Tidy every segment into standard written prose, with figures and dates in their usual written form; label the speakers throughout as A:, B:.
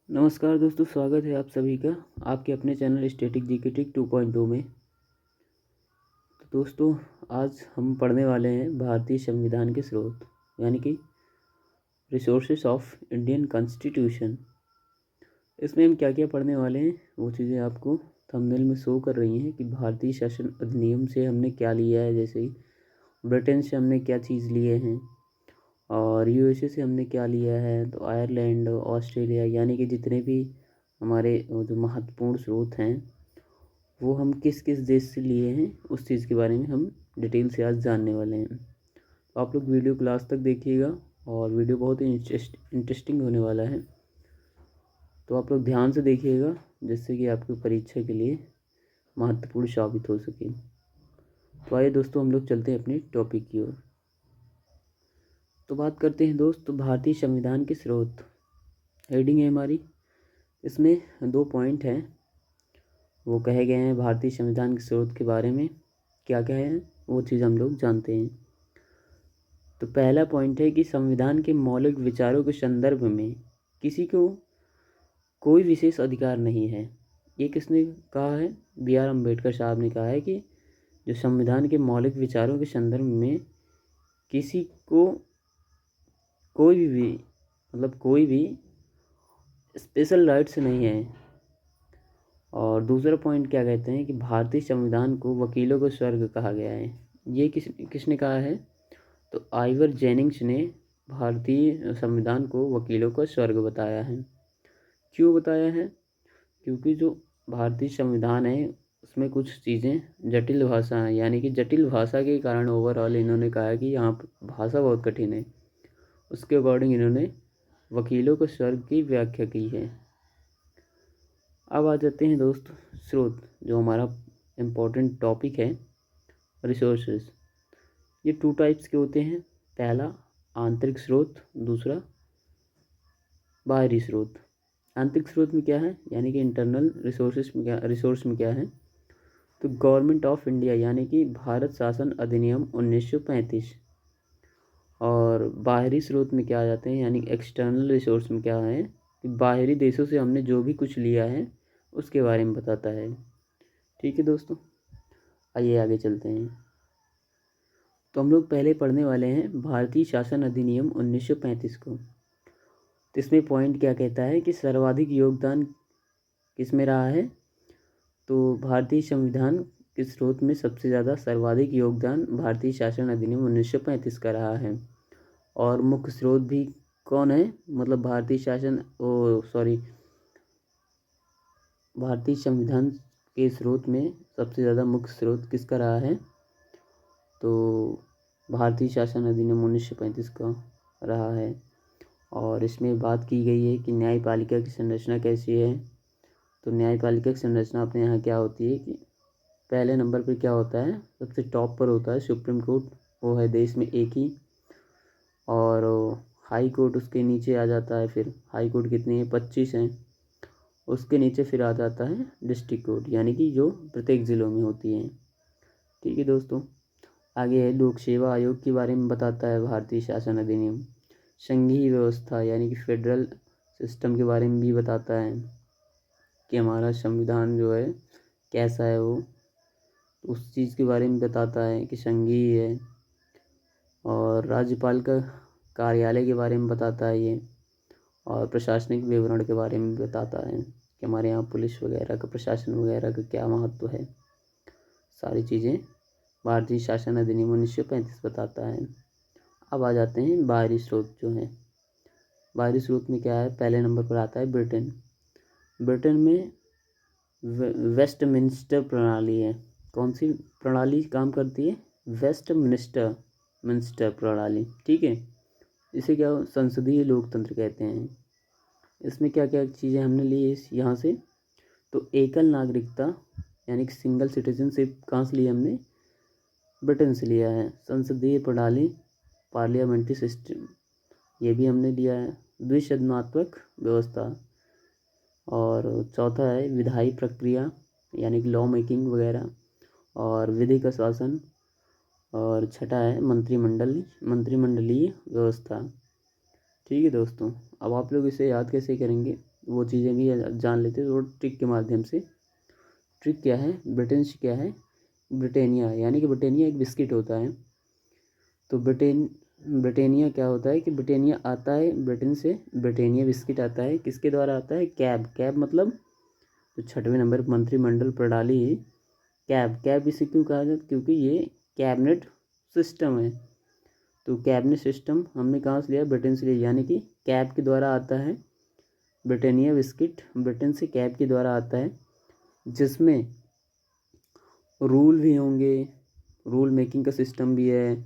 A: नमस्कार दोस्तों, स्वागत है आप सभी का आपके अपने चैनल स्टैटिक जीके ट्रिक 2.2 में। तो दोस्तों, आज हम पढ़ने वाले हैं भारतीय संविधान के स्रोत यानी कि रिसोर्सेस ऑफ इंडियन कॉन्स्टिट्यूशन। इसमें हम क्या क्या पढ़ने वाले हैं वो चीज़ें आपको थंबनेल में शो कर रही हैं कि भारतीय शासन अधिनियम से हमने क्या लिया है। जैसे ही ब्रिटेन से हमने क्या चीज़ लिए हैं और यूएसए से हमने क्या लिया है, तो आयरलैंड, ऑस्ट्रेलिया, यानी कि जितने भी हमारे जो महत्वपूर्ण स्रोत हैं वो हम किस किस देश से लिए हैं उस चीज़ के बारे में हम डिटेल से आज जानने वाले हैं। तो आप लोग वीडियो क्लास तक देखिएगा और वीडियो बहुत ही इंटरेस्टिंग होने वाला है, तो आप लोग ध्यान से देखिएगा जिससे कि आपकी परीक्षा के लिए महत्वपूर्ण साबित हो सके। तो आइए दोस्तों, हम लोग चलते हैं अपने टॉपिक की ओर। तो बात करते हैं दोस्त भारतीय संविधान के स्रोत। हेडिंग है हमारी, इसमें 2 पॉइंट हैं वो कहे गए हैं भारतीय संविधान के स्रोत के बारे में। क्या क्या है वो चीज़ हम लोग जानते हैं। तो पहला पॉइंट है कि संविधान के मौलिक विचारों के संदर्भ में किसी को कोई विशेष अधिकार नहीं है। ये किसने कहा है? B.R. अम्बेडकर साहब ने कहा है कि जो संविधान के मौलिक विचारों के संदर्भ में किसी को कोई भी स्पेशल राइट्स नहीं है। और दूसरा पॉइंट क्या कहते हैं कि भारतीय संविधान को वकीलों का स्वर्ग कहा गया है। ये किसने कहा है? तो आइवर जेनिंग्स ने भारतीय संविधान को वकीलों का स्वर्ग बताया है। क्यों बताया है? क्योंकि जो भारतीय संविधान है उसमें कुछ चीज़ें जटिल भाषा हैं, यानी कि जटिल भाषा के कारण ओवरऑल इन्होंने कहा कि यहाँ पर भाषा बहुत कठिन है। उसके अकॉर्डिंग इन्होंने वकीलों को स्वर्ग की व्याख्या की है। अब आ जाते हैं दोस्त स्रोत, जो हमारा इम्पोर्टेंट टॉपिक है, रिसोर्सेज। ये 2 टाइप्स के होते हैं। पहला आंतरिक स्रोत, दूसरा बाहरी स्रोत। आंतरिक स्रोत में क्या है, यानी कि इंटरनल रिसोर्स में क्या है? तो गवर्नमेंट ऑफ इंडिया यानी कि भारत शासन अधिनियम 1935। और बाहरी स्रोत में क्या आ जाते हैं, यानी एक्सटर्नल रिसोर्स में क्या है कि बाहरी देशों से हमने जो भी कुछ लिया है उसके बारे में बताता है। ठीक है दोस्तों, आइए आगे चलते हैं। तो हम लोग पहले पढ़ने वाले हैं भारतीय शासन अधिनियम 1935 को। तो इसमें पॉइंट क्या कहता है कि सर्वाधिक योगदान किस में रहा है? तो भारतीय संविधान के स्रोत में सबसे ज़्यादा सर्वाधिक योगदान भारतीय शासन अधिनियम 1935 का रहा है। और मुख्य स्रोत भी कौन है? मतलब भारतीय संविधान के स्रोत में सबसे ज़्यादा मुख्य स्रोत किसका रहा है? तो भारतीय शासन अधिनियम 1935 का रहा है। और इसमें बात की गई है कि न्यायपालिका की संरचना कैसी है। तो न्यायपालिका की संरचना अपने यहाँ क्या होती है कि पहले नंबर पर क्या होता है, सबसे टॉप पर होता है सुप्रीम कोर्ट, वो है देश में एक ही। और हाई कोर्ट उसके नीचे आ जाता है। फिर हाई कोर्ट कितनी है? 25 हैं। उसके नीचे फिर आ जाता है डिस्ट्रिक्ट कोर्ट, यानी कि जो प्रत्येक ज़िलों में होती हैं। ठीक है दोस्तों, आगे है लोक सेवा आयोग के बारे में बताता है भारतीय शासन अधिनियम। संघीय व्यवस्था यानी कि फेडरल सिस्टम के बारे में भी बताता है कि हमारा संविधान जो है कैसा है, वो उस चीज़ के बारे में बताता है कि संघीय है। और राज्यपाल का कार्यालय के बारे में बताता है ये। और प्रशासनिक विवरण के बारे में बताता है कि हमारे यहाँ पुलिस वगैरह का, प्रशासन वगैरह का क्या महत्व है। सारी चीज़ें भारतीय शासन अधिनियम 1935 बताता है। अब आ जाते हैं बाहरी स्रोत जो हैं। बाहरी स्रोत में क्या है? पहले नंबर पर आता है ब्रिटेन। ब्रिटेन में वेस्टमिंस्टर प्रणाली है। कौन सी प्रणाली काम करती है? वेस्टमिंस्टर प्रणाली। ठीक है, इसे क्या संसदीय लोकतंत्र कहते हैं। इसमें क्या क्या चीज़ें हमने ली इस यहाँ से? तो एकल नागरिकता यानी कि सिंगल सिटीजनशिप कहाँ से लिया हमने? ब्रिटेन से लिया है। संसदीय प्रणाली, पार्लियामेंट्री सिस्टम, ये भी हमने लिया है। द्विसदनात्मक व्यवस्था। और चौथा है विधायी प्रक्रिया यानी कि लॉ मेकिंग वगैरह और विधि का शासन। और छठा है मंत्रिमंडलीय व्यवस्था। ठीक है दोस्तों, अब आप लोग इसे याद कैसे करेंगे वो चीज़ें भी जान लेते हैं थोड़ा ट्रिक के माध्यम से। ट्रिक क्या है, ब्रिटेन्स क्या है, ब्रिटानिया, यानी कि ब्रिटानिया एक बिस्किट होता है। तो ब्रिटानिया क्या होता है कि ब्रिटानिया आता है ब्रिटेन से, ब्रिटानिया बिस्किट आता है किसके द्वारा आता है, कैब मतलब जो 6वें नंबर मंत्रिमंडल प्रणाली है, कैब इसे क्यों कहा जाता है, क्योंकि ये कैबिनेट सिस्टम है। तो कैबिनेट सिस्टम हमने कहाँ से लिया, ब्रिटेन से लिया, यानी कि कैब के द्वारा आता है ब्रिटानिया बिस्किट, ब्रिटेन से कैब के द्वारा आता है, जिसमें रूल भी होंगे, रूल मेकिंग का सिस्टम भी है,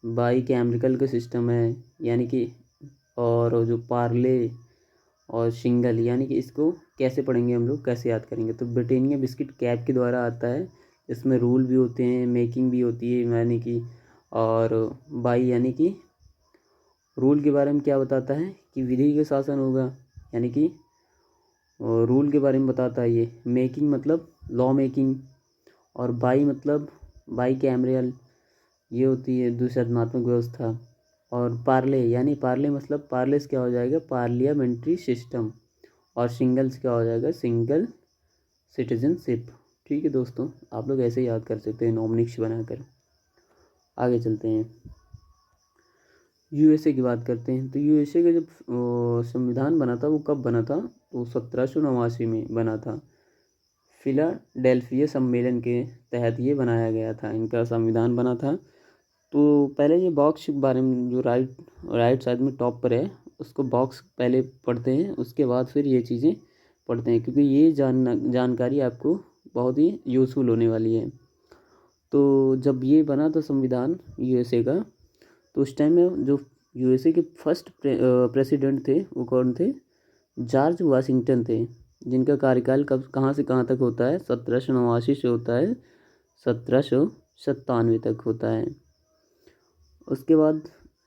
A: बाई कैमरिकल का सिस्टम है, यानी कि और जो पार्ले और सिंगल, यानी कि इसको कैसे पढ़ेंगे हम लोग, कैसे याद करेंगे। तो ब्रिटानिया बिस्किट कैब के द्वारा आता है, इसमें रूल भी होते हैं, मेकिंग भी होती है, यानी कि और बाई यानी कि रूल के बारे में क्या बताता है कि विधि का शासन होगा, यानी कि रूल के बारे में बताता है ये। मेकिंग मतलब लॉ मेकिंग, और बाई मतलब बाई कैमरियल, ये होती है दूसरात्मक व्यवस्था। और पार्ले यानी पार्ले मतलब पार्ले से क्या हो जाएगा, पार्लियामेंट्री सिस्टम, और सिंगल्स क्या हो जाएगा, सिंगल सिटीजनशिप। ठीक है दोस्तों, आप लोग ऐसे याद कर सकते हैं नॉमिनिक्स बनाकर। आगे चलते हैं, यूएसए की बात करते हैं। तो यूएसए का जब संविधान बना था वो कब बना था, तो 1789 में बना था। फिलाडेल्फिया सम्मेलन के तहत ये बनाया गया था, इनका संविधान बना था। तो पहले ये बॉक्स के बारे में जो राइट साइड में टॉप पर है, उसको बॉक्स पहले पढ़ते हैं, उसके बाद फिर ये चीज़ें पढ़ते हैं, क्योंकि ये जानकारी आपको बहुत ही यूज़फुल होने वाली है। तो जब ये बना था संविधान यूएसए का, तो उस टाइम में जो यूएसए के फर्स्ट प्रेसिडेंट थे वो कौन थे, जॉर्ज वाशिंगटन थे, जिनका कार्यकाल कब कहाँ से कहाँ तक होता है, 1789 से होता है 1797 तक होता है। उसके बाद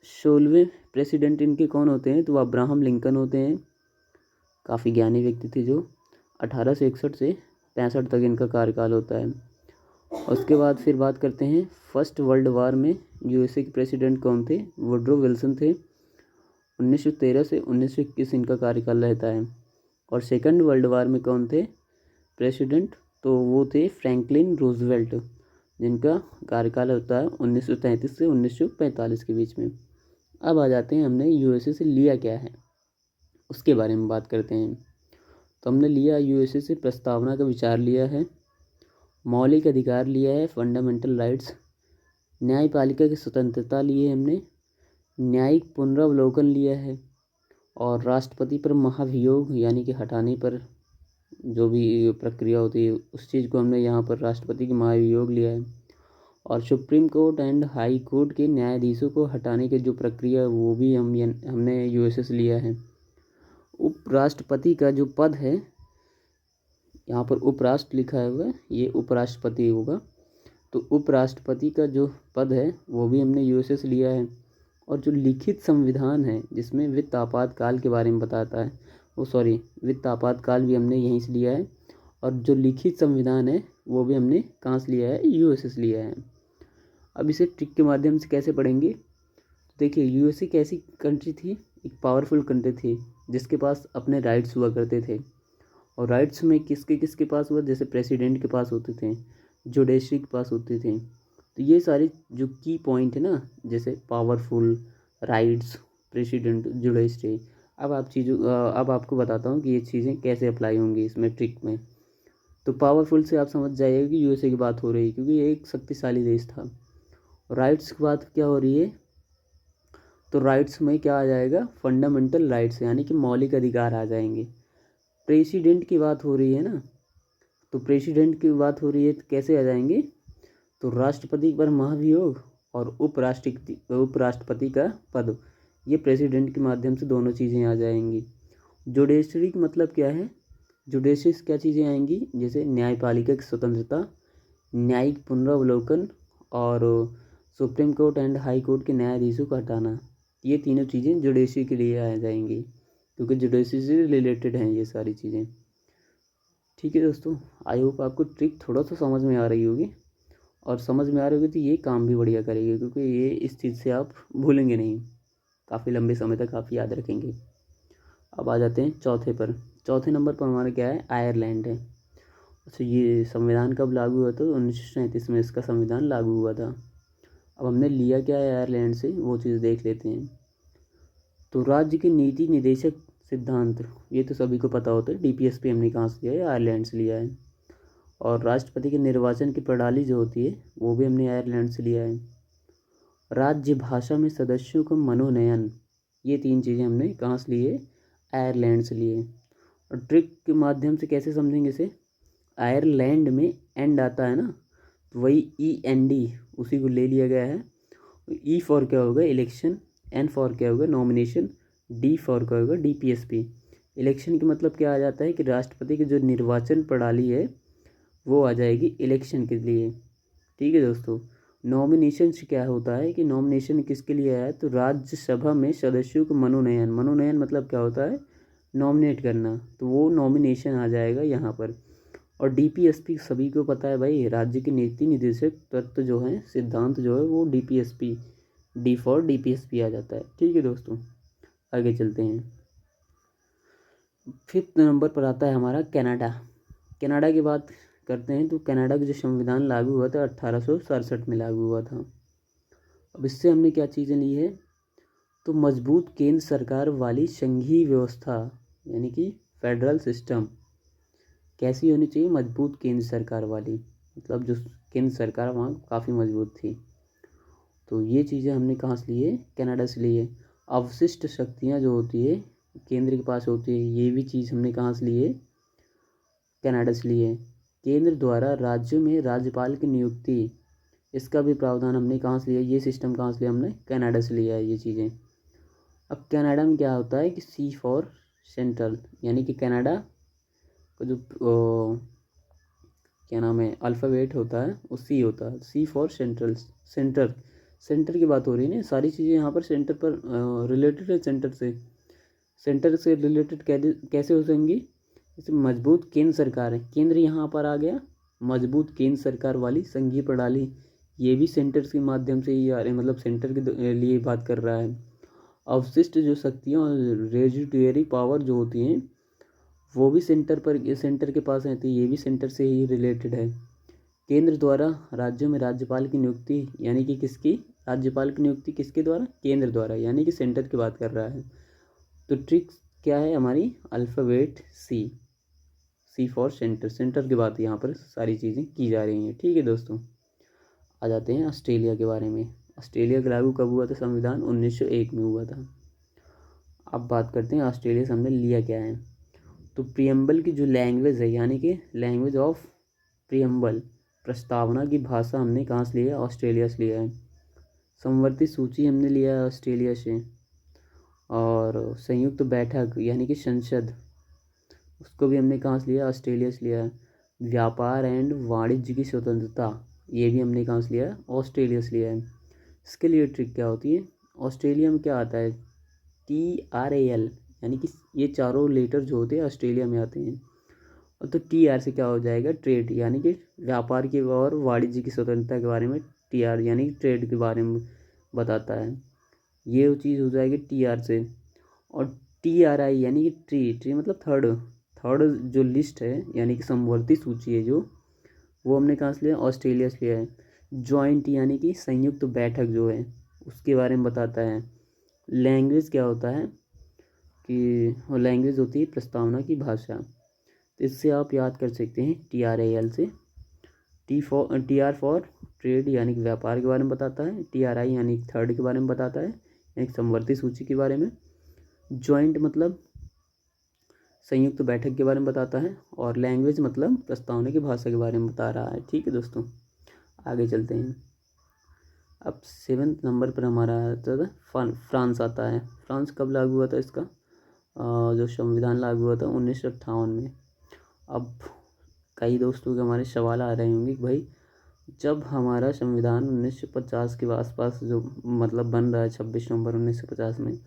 A: 16वें प्रेसिडेंट इनके कौन होते हैं, तो अब्राहम लिंकन होते हैं, काफ़ी ज्ञानी व्यक्ति थे, जो 1861 से 65 तक इनका कार्यकाल होता है। उसके बाद फिर बात करते हैं फर्स्ट वर्ल्ड वार में यूएसए के प्रेसिडेंट कौन थे, वुडरो विल्सन थे, 1913 से 1921 इनका कार्यकाल रहता है। और सेकंड वर्ल्ड वार में कौन थे प्रेसिडेंट, तो वो थे फ्रैंकलिन रूजवेल्ट, जिनका कार्यकाल होता है 1933 से 1945 के बीच में। अब आ जाते हैं हमने यूएसए से लिया क्या है, उसके बारे में बात करते हैं। तो हमने लिया यूएसए से प्रस्तावना का विचार लिया है, मौलिक अधिकार लिया है, फंडामेंटल राइट्स, न्यायपालिका की स्वतंत्रता लिए हमने, न्यायिक पुनरावलोकन लिया है, और राष्ट्रपति पर महाभियोग यानी कि हटाने पर जो भी प्रक्रिया होती है उस चीज़ को हमने यहाँ पर राष्ट्रपति के महाभियोग लिया है, और supreme court and high court के न्यायाधीशों को हटाने की जो प्रक्रिया वो भी हमने यूएसए से लिया है। उपराष्ट्रपति का जो पद है, यहाँ पर उपराष्ट्र लिखा है हुआ, ये उपराष्ट्रपति होगा, तो उपराष्ट्रपति का जो पद है वो भी हमने यूएसए से लिया है। और जो लिखित संविधान है जिसमें वित्त आपातकाल के बारे में बताता है, वित्त आपातकाल भी हमने यहीं से लिया है। और जो लिखित संविधान है वो भी हमने कहाँ से लिया है, यूएसए से लिया है। अब इसे ट्रिक के माध्यम से कैसे पढ़ेंगे, देखिए यूएसए एक ऐसी कंट्री थी, एक पावरफुल कंट्री थी, जिसके पास अपने राइट्स हुआ करते थे। और राइट्स में किसके किसके पास हुआ, जैसे प्रेसिडेंट के पास होते थे, जुडिशरी के पास होते थे। तो ये सारे जो की पॉइंट है ना, जैसे पावरफुल, राइट्स, प्रेसिडेंट, जुडिशरी। अब आपको बताता हूँ कि ये चीज़ें कैसे अप्लाई होंगी इसमें ट्रिक में। तो पावरफुल से आप समझ जाइएगा कि यूएसए की बात हो रही है, क्योंकि ये एक शक्तिशाली देश था। राइट्स की बात क्या हो रही है, तो राइट्स में क्या आ जाएगा, फंडामेंटल राइट्स, यानी कि मौलिक अधिकार आ जाएंगे। प्रेसिडेंट की बात हो रही है ना, तो प्रेसिडेंट की बात हो रही है तो कैसे आ जाएंगे, तो राष्ट्रपति पर महाभियोग और उपराष्ट्रपति का पद, ये प्रेसिडेंट के माध्यम से दोनों चीज़ें आ जाएंगी। जुडिशरी का मतलब क्या है, जुडिशरी से क्या चीज़ें आएंगी, जैसे न्यायपालिका की स्वतंत्रता, न्यायिक पुनरावलोकन, और supreme court and high court के न्यायाधीशों को हटाना। ये तीनों चीज़ें जुडिशरी के लिए आ जाएंगी, क्योंकि जुडिशरी से रिलेटेड हैं ये सारी चीज़ें। ठीक है दोस्तों, आई होप आपको ट्रिक थोड़ा सा समझ में आ रही होगी, और समझ में आ रही होगी तो ये काम भी बढ़िया करेगी, क्योंकि ये इस चीज़ से आप भूलेंगे नहीं, काफ़ी लंबे समय तक आप याद रखेंगे। अब आ जाते हैं चौथे पर। चौथे नंबर पर हमारा क्या है, आयरलैंड है। अच्छा, ये संविधान कब लागू हुआ था? 1937 में इसका संविधान लागू हुआ था। अब हमने लिया क्या है आयरलैंड से, वो चीज़ देख लेते हैं। तो राज्य के नीति निदेशक सिद्धांत, ये तो सभी को पता होता है। डीपीएसपी हमने कहाँ से लिया है? आयरलैंड से लिया है। और राष्ट्रपति के निर्वाचन की प्रणाली जो होती है वो भी हमने आयरलैंड से लिया है। राज्य भाषा में सदस्यों का मनोनयन, ये 3 चीज़ें हमने कहाँ से लिए? आयरलैंड से लिए। और ट्रिक के माध्यम से कैसे समझेंगे इसे? आयरलैंड में एंड आता है ना, तो वही END उसी को ले लिया गया है। ई फॉर क्या होगा? इलेक्शन। एन फॉर क्या होगा? नॉमिनेशन। डी फॉर क्या होगा? DPSP। इलेक्शन का मतलब क्या आ जाता है कि राष्ट्रपति की जो निर्वाचन प्रणाली है वो आ जाएगी इलेक्शन के लिए। ठीक है दोस्तों। नॉमिनेशन से क्या होता है कि नॉमिनेशन किसके लिए आया है? तो राज्यसभा में सदस्यों को मनोनयन, मनोनयन मतलब क्या होता है? नॉमिनेट करना, तो वो नॉमिनेशन आ जाएगा यहाँ पर। और DPSP सभी को पता है भाई, राज्य के नीति निदेशक तत्व जो है, सिद्धांत जो है, वो DPSP, डी फॉर DPSP आ जाता है। ठीक है दोस्तों, आगे चलते हैं। 5th नंबर पर आता है हमारा कनाडा। कनाडा की बात करते हैं तो कनाडा का जो संविधान लागू हुआ था 1867 में लागू हुआ था। अब इससे हमने क्या चीज़ें ली है? तो मजबूत केंद्र सरकार वाली संघीय व्यवस्था, यानी कि फेडरल सिस्टम कैसी होनी चाहिए? मजबूत केंद्र सरकार वाली, मतलब जो केंद्र सरकार वहाँ काफ़ी मजबूत थी। तो ये चीज़ें हमने कहाँ से ली है? कनाडा से ली है। अवशिष्ट शक्तियाँ जो होती है केंद्र के पास होती है, ये भी चीज़ हमने कहाँ से ली है? कनाडा से ली है। केंद्र द्वारा राज्यों में राज्यपाल की नियुक्ति, इसका भी प्रावधान हमने कहाँ से लिया? ये सिस्टम कहाँ से लिया? हमने कनाडा से लिया है ये चीज़ें। अब कनाडा में क्या होता है कि सी फॉर सेंट्रल, यानी कि कनाडा का जो क्या नाम है अल्फ़ाबेट होता है वो सी होता है। सी फॉर सेंट्रल, सेंटर, सेंटर की बात हो रही है ना, सारी चीज़ें यहाँ पर सेंटर पर रिलेटेड है। सेंटर से रिलेटेड कैसे हो जाएंगी? जैसे मजबूत केंद्र सरकार है, केंद्र यहाँ पर आ गया, मजबूत केंद्र सरकार वाली संघीय प्रणाली, ये भी सेंटर के माध्यम से ही आ रहे, मतलब सेंटर के लिए बात कर रहा है। अवशिष्ट जो शक्तियाँ और रेजिडुअरी पावर जो होती हैं वो भी सेंटर के पास रहती है, ये भी सेंटर से ही रिलेटेड है। केंद्र द्वारा राज्यों में राज्यपाल की नियुक्ति, यानी कि किसकी? राज्यपाल की नियुक्ति किसके द्वारा? केंद्र द्वारा, यानी कि सेंटर की बात कर रहा है। तो ट्रिक क्या है हमारी? Alphabet C, C for centre, centre की बात यहाँ पर सारी चीज़ें की जा रही हैं। ठीक है दोस्तों, आ जाते हैं ऑस्ट्रेलिया के बारे में। ऑस्ट्रेलिया का लागू कब हुआ था? संविधान 1901 में हुआ था। अब बात करते हैं ऑस्ट्रेलिया से हमने लिया क्या है। तो प्रियम्बल की जो लैंग्वेज है, यानी कि लैंग्वेज ऑफ प्रियम्बल, प्रस्तावना की भाषा, हमने कहाँ से लिया? ऑस्ट्रेलिया से लिया है। समवर्ती सूची हमने लिया है ऑस्ट्रेलिया से। और संयुक्त बैठक, यानी कि संसद, उसको भी हमने कहाँ से लिया? ऑस्ट्रेलिया से लिया है। व्यापार एंड वाणिज्य की स्वतंत्रता, ये भी हमने कहाँ से लिया है? ऑस्ट्रेलिया से लिया है। इसके लिए ट्रिक क्या होती है? ऑस्ट्रेलिया में क्या आता है? TRAL, यानी कि ये चारों लेटर जो होते हैं ऑस्ट्रेलिया में आते हैं। और तो TR से क्या हो जाएगा? ट्रेड, यानी कि व्यापार की और वाणिज्य की स्वतंत्रता के बारे में TR, यानी कि ट्रेड के बारे में बताता है। ये वो चीज़ हो जाएगी TR से। और TRI, यानी कि ट्री मतलब थर्ड, थर्ड जो लिस्ट है, यानी कि समवर्ती सूची है जो, वो हमने कहाँ से लिया? ऑस्ट्रेलिया से लिया है। जॉइंट, यानी कि संयुक्त बैठक जो है उसके बारे में बताता है। लैंग्वेज क्या होता है कि लैंग्वेज होती है प्रस्तावना की भाषा। तो इससे आप याद कर सकते हैं TRAL से। TR फॉर ट्रेड, यानी कि व्यापार के बारे में बताता है। TRI यानी कि थर्ड के बारे में बताता है, यानी कि समवर्ती सूची के बारे में। जॉइंट मतलब संयुक्त बैठक के बारे में बताता है। और लैंग्वेज मतलब प्रस्तावना की भाषा के बारे में बता रहा है। ठीक है दोस्तों, आगे चलते हैं। अब 7th नंबर पर हमारा आता है फ्रांस आता है। फ्रांस कब लागू हुआ था इसका? जो संविधान लागू हुआ था 1958 में। अब कई दोस्तों के हमारे सवाल आ रहे होंगे कि भाई जब हमारा संविधान 1950 के आसपास जो मतलब बन रहा है 26 नवंबर 1950 में,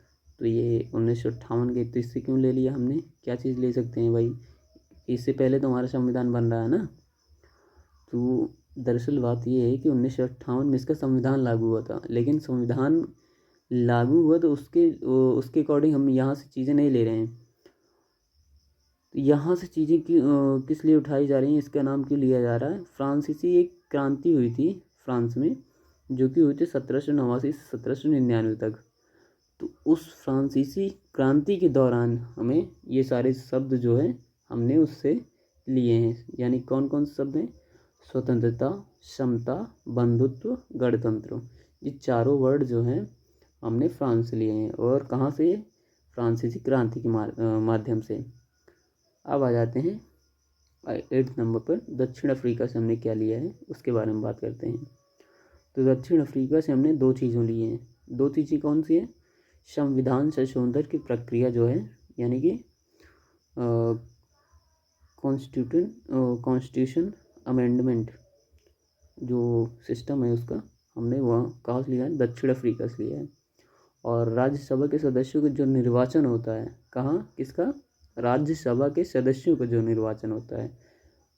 A: तो ये 1958 के, तो इससे क्यों ले लिया हमने? क्या चीज़ ले सकते हैं भाई, इससे पहले तो हमारा संविधान बन रहा है ना। तो दरअसल बात ये है कि 1958 में इसका संविधान लागू हुआ था, लेकिन संविधान लागू हुआ तो उसके अकॉर्डिंग हम यहाँ से चीज़ें नहीं ले रहे हैं। तो यहाँ से चीज़ें किस लिए उठाई जा रही हैं, इसका नाम क्यों लिया जा रहा है। फ्रांसीसी एक क्रांति हुई थी फ्रांस में, जो कि हुई थी 1789 से 1799 तक। तो उस फ्रांसीसी क्रांति के दौरान हमें ये सारे शब्द जो है हमने उससे लिए हैं। यानी कौन कौन से शब्द हैं, स्वतंत्रता, समता, बंधुत्व, गणतंत्र। ये चारों वर्ड जो हैं हमने फ्रांस से लिए हैं। और कहाँ से, फ्रांसीसी क्रांति के माध्यम से। अब आ जाते हैं 8th नंबर पर, दक्षिण अफ्रीका से हमने क्या लिया है उसके बारे में बात करते हैं। तो दक्षिण अफ्रीका से हमने दो चीज़ों लिए हैं। दो चीज़ें कौन सी है, संविधान संशोधन की प्रक्रिया जो है, यानी कि कॉन्स्टिट्यूशन अमेंडमेंट जो सिस्टम है उसका हमने वहाँ कहाँ से लिया है, दक्षिण अफ्रीका से लिया है। और राज्यसभा के सदस्यों का जो निर्वाचन होता है, कहाँ, किसका, राज्यसभा के सदस्यों का जो निर्वाचन होता है,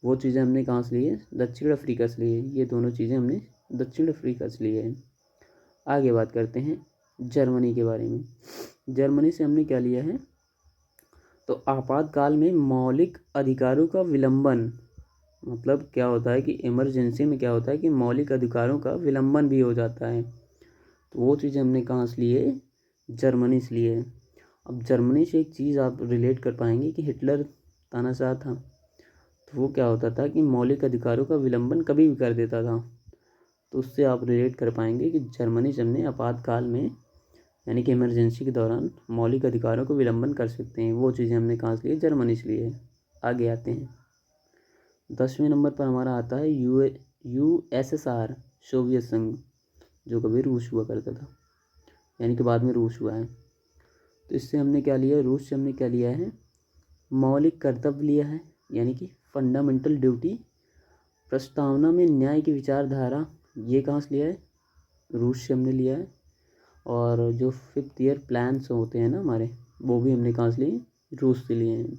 A: वो चीज़ें हमने कहाँ से ली है, दक्षिण अफ्रीका से ली है। ये दोनों चीज़ें हमने दक्षिण अफ्रीका से ली है। आगे बात करते हैं जर्मनी के बारे में। जर्मनी से हमने क्या लिया है, तो आपातकाल में मौलिक अधिकारों का विलंबन, मतलब क्या होता है कि इमरजेंसी में क्या होता है कि मौलिक अधिकारों का विलंबन भी हो जाता है। तो वो चीज़ हमने कहाँ से ली है, जर्मनी से ली है। अब जर्मनी से एक चीज़ आप रिलेट कर पाएंगे कि हिटलर तानाशाह था, तो वो क्या होता था कि मौलिक अधिकारों का विलंबन कभी भी कर देता था। तो उससे आप रिलेट कर पाएंगे कि जर्मनी से हमने आपातकाल में, यानी कि इमरजेंसी के दौरान मौलिक अधिकारों को विलंबन कर सकते हैं। वो चीज़ें हमने कहाँ से ली है, जर्मनी से ली है। आगे आते हैं 10वें नंबर पर हमारा आता है USSR, सोवियत संघ, जो कभी रूस हुआ करता था, यानी कि बाद में रूस हुआ है। तो इससे हमने क्या लिया, रूस से हमने क्या लिया है, मौलिक कर्तव्य लिया है, यानी कि फंडामेंटल ड्यूटी। प्रस्तावना में न्याय की विचारधारा, ये कहाँ से लिया है, रूस से हमने लिया है। और जो 5th ईयर प्लान्स होते हैं ना हमारे, वो भी हमने कहाँ से लिए, रूस से लिए हैं।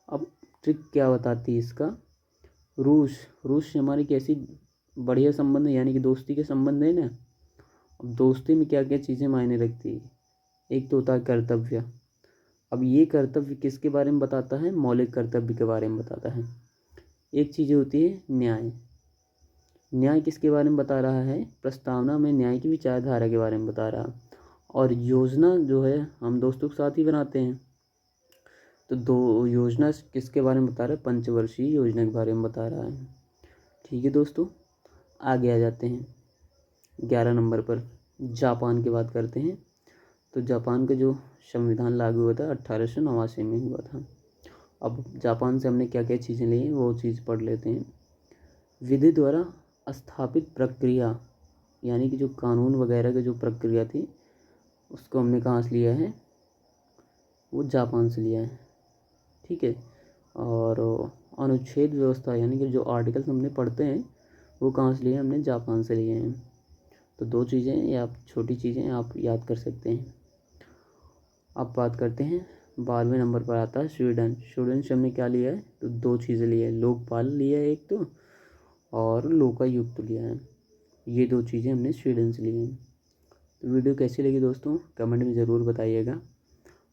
A: अब ट्रिक क्या बताती है इसका, रूस से हमारी कैसी बढ़िया संबंध है, यानी कि दोस्ती के संबंध है ना। अब दोस्ती में क्या क्या चीज़ें मायने रखती है, एक तो होता है कर्तव्य। अब ये कर्तव्य किसके बारे में बताता है, मौलिक कर्तव्य के बारे में बताता है। एक चीज़ होती है न्याय, न्याय किसके बारे में बता रहा है, प्रस्तावना में न्याय की विचारधारा के बारे में बता रहा। और योजना जो है हम दोस्तों के साथ ही बनाते हैं, तो दो योजना किसके बारे में बता रहा है, पंचवर्षीय योजना के बारे में बता रहा है। ठीक है दोस्तों, आगे आ जाते हैं 11 नंबर पर, जापान की बात करते हैं। तो जापान का जो संविधान लागू हुआ था 1889 में हुआ था। अब जापान से हमने क्या क्या चीज़ें ली हैं वो चीज़ पढ़ लेते हैं। विधि द्वारा स्थापित प्रक्रिया, यानी कि जो कानून वगैरह की जो प्रक्रिया थी उसको हमने कहाँ से लिया है, वो जापान से लिया है। ठीक है। और अनुच्छेद व्यवस्था, यानी कि जो आर्टिकल्स हमने पढ़ते हैं वो कहाँ से लिए, हमने जापान से लिए हैं। तो दो चीज़ें या छोटी चीज़ें आप याद कर सकते हैं। अब बात करते हैं 12वें नंबर पर आता है स्वीडन। स्वीडन से हमने क्या लिया है, तो दो चीज़ें लिया है, लोकपाल लिया है एक तो, और लोकायुक्त लिया है। ये दो चीज़ें हमने स्वीडन से ली हैं। तो वीडियो कैसी लगी दोस्तों, कमेंट में ज़रूर बताइएगा।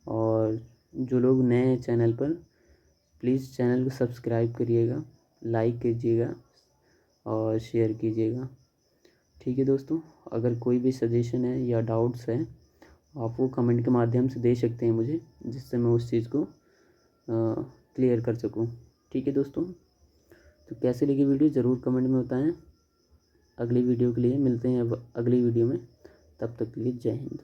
A: और जो लोग नए हैं चैनल पर, प्लीज़ चैनल को सब्सक्राइब करिएगा, लाइक कीजिएगा और शेयर कीजिएगा। ठीक है दोस्तों, अगर कोई भी सजेशन है या डाउट्स है आप वो कमेंट के माध्यम से दे सकते हैं मुझे, जिससे मैं उस चीज़ को क्लियर कर सकूं। ठीक है दोस्तों, तो कैसे लगी वीडियो ज़रूर कमेंट में बताएं। अगली वीडियो के लिए मिलते हैं अब अगली वीडियो में, तब तक के लिए जय हिंद।